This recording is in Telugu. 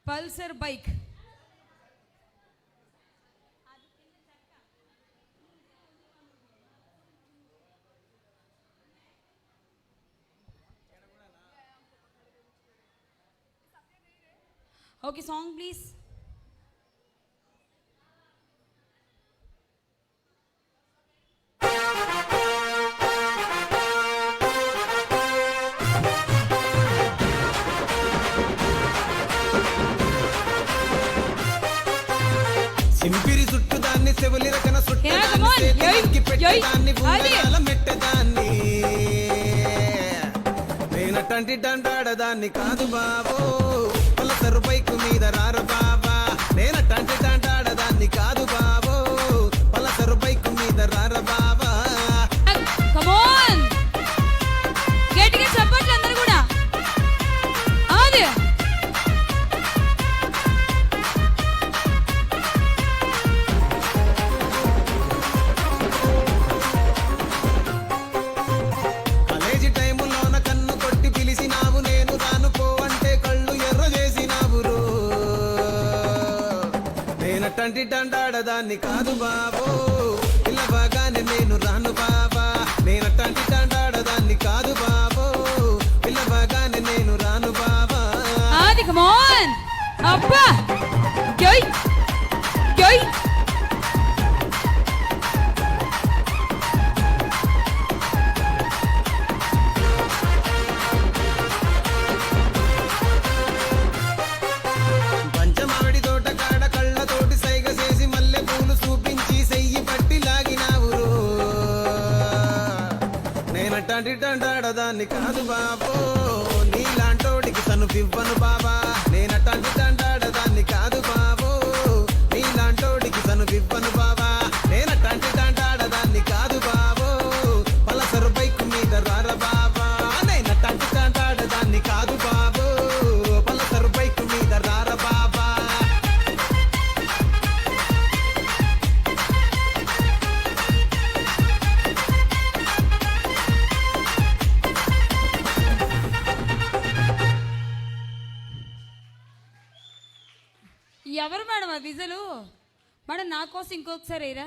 Pulsar bike. Okay, song please. సింపిరి చుట్టు దాన్ని చెవులి రకన చుట్టదాన్ని పెట్టదాన్ని బుంగరాల మెట్టదాన్ని నేనటంటి డండాడదాన్ని కాదు బాబో పలసరు బైకు మీద రార బాబా నేనటంటి డండాడదాన్ని కాదు బాబో పలసరు బైకు మీద రార బాబా. కమోన్ గట్టిగా చెప్పండి అందరూ కూడా. ఆది నేనటంటి డండాడదాన్ని కాదు బాబో ఇలా బాగానే నేను రాను బాబా నేనటంటి డండాడదాన్ని కాదు బాబో ఇలా బాగానే నేను రాను బాబా. ఆది కమోన్ అబ్బా గయ్ గయ్. నేనటంటి డండాడదాన్ని కాదు బాబో నీలాంటోడికి తను పివ్వను బాబా నేనటంటి డండాడదాన్ని కాదు బాబో నీలాంటోడికి తను పివ్వను బాబా నేనటంటి డండాడదాన్ని కాదు బాబో పలసరు బైకు మీద రార బాబా నేనటంటి డండాడదాన్ని కాదు బాబో పలసరు బైకు మీద రార బాబా. ఎవరు మేడం ఆ విజలు? మేడం నా కోసం ఇంకొకసారి రా.